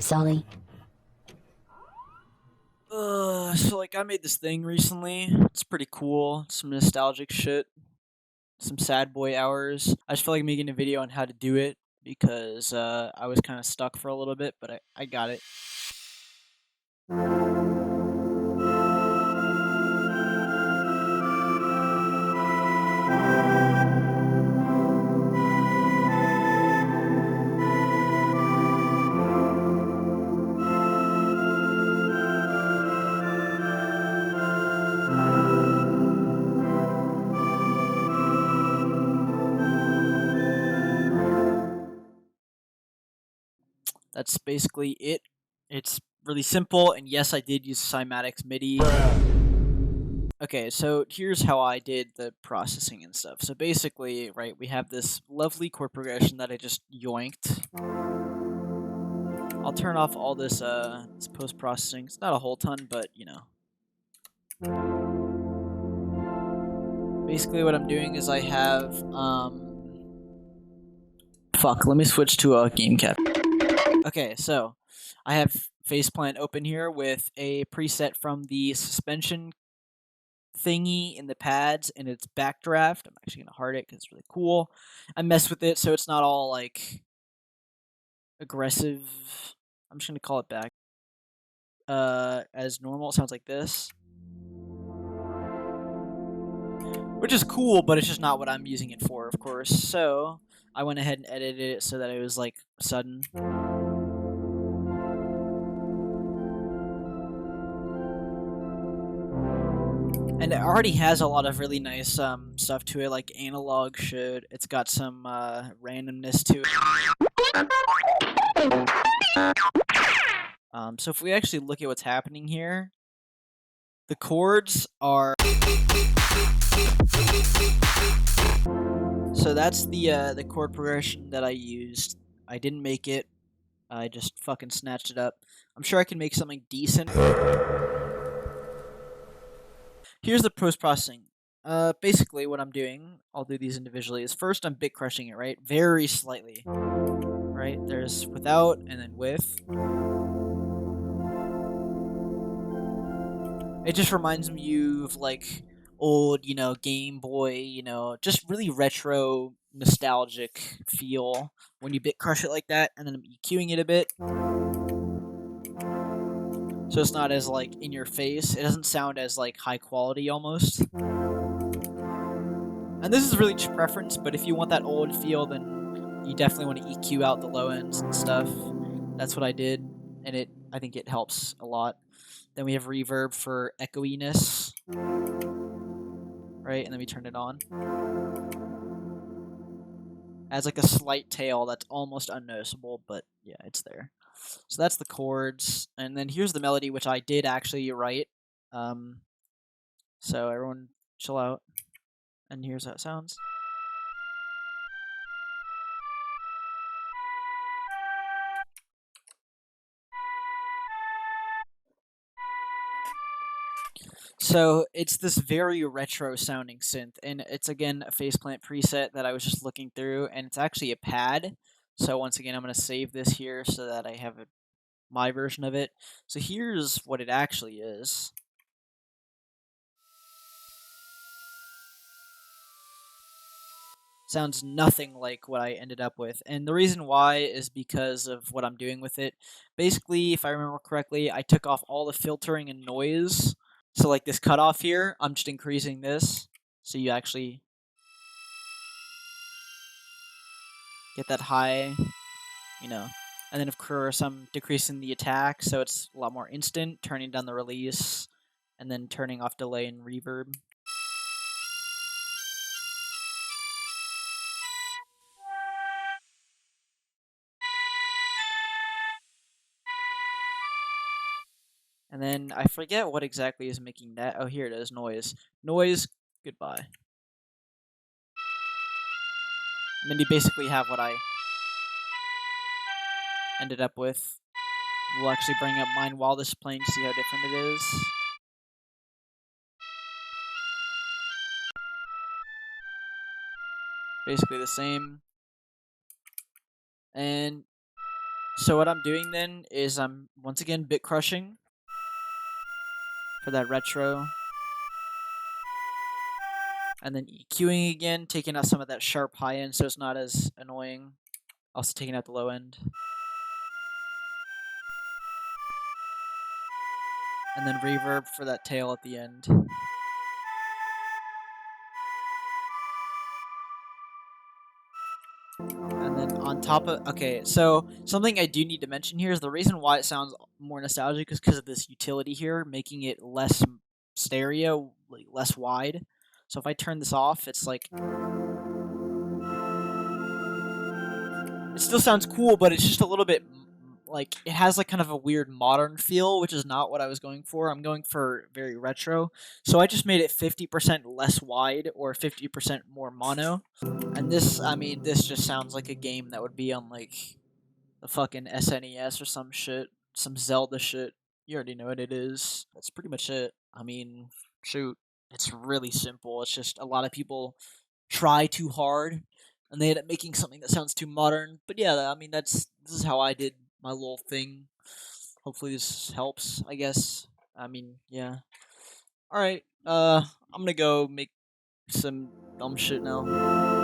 Sully. So like I made this thing recently. It's pretty cool. Some nostalgic shit. Some sad boy hours. I just feel like making a video on how to do it because I was kind of stuck for a little bit, but I got it. That's basically it. It's really simple, and yes, I did use Cymatics MIDI. Okay, so here's how I did the processing and stuff. So basically, right, we have this lovely chord progression that I just yoinked. I'll turn off all this post-processing. It's not a whole ton, but you know. Basically what I'm doing is I have fuck, let me switch to a game cap. Okay, so I have Faceplant open here with a preset from the suspension thingy in the pads and its backdraft. I'm actually gonna heart it because it's really cool. I messed with it so it's not all like aggressive. I'm just gonna call it back. As normal, it sounds like this. Which is cool, but it's just not what I'm using it for, of course. So I went ahead and edited it so that it was like sudden. And it already has a lot of really nice stuff to it, like analog should. It's got some randomness to it. So if we actually look at what's happening here, the chords are. So that's the chord progression that I used. I didn't make it. I just fucking snatched it up. I'm sure I can make something decent. Here's the post-processing. Basically what I'm doing, I'll do these individually, is first I'm bit crushing it, right? Very slightly. Right? There's without and then with. It just reminds me of like old, Game Boy, just really retro nostalgic feel when you bit crush it like that, and then I'm EQing it a bit. So it's not as like in your face. It doesn't sound as like high quality almost. And this is really preference, but if you want that old feel, then you definitely want to EQ out the low ends and stuff. That's what I did, and I think it helps a lot. Then we have reverb for echoiness, right? And then we turn it on. Has like a slight tail that's almost unnoticeable, but yeah, it's there. So that's the chords, and then here's the melody, which I did actually write. So everyone chill out, and here's how it sounds. So it's this very retro sounding synth, and it's again a faceplant preset that I was just looking through, and it's actually a pad. So once again, I'm going to save this here so that I have my version of it. So here's what it actually is. Sounds nothing like what I ended up with, and the reason why is because of what I'm doing with it. Basically, if I remember correctly, I took off all the filtering and noise. So like this cutoff here, I'm just increasing this, so you actually get that high, and then of course I'm decreasing the attack, so it's a lot more instant, turning down the release, and then turning off delay and reverb. And then I forget what exactly is making that. Oh, here it is, noise. Noise, goodbye. And then you basically have what I ended up with. We'll actually bring up mine while this is playing to see how different it is. Basically the same. And So what I'm doing then is I'm once again bit crushing for that retro, and then EQing again, taking out some of that sharp high end so it's not as annoying. Also taking out the low end. And then reverb for that tail at the end. And then on top of so something I do need to mention here is the reason why it sounds more nostalgic is because of this utility here, making it less stereo, like less wide. So if I turn this off, it's like it still sounds cool, but it's just a little bit like it has like kind of a weird modern feel, which is not what I was going for. I'm going for very retro. So I just made it 50% less wide or 50% more mono. And this, I mean, this just sounds like a game that would be on like the fucking SNES or some shit, some Zelda shit. You already know what it is. That's pretty much it. I mean, shoot, it's really simple. It's just a lot of people try too hard and they end up making something that sounds too modern. But yeah, I mean, this is how I did my little thing. Hopefully this helps, I guess. I mean, yeah. All right. I'm going to go make some dumb shit now.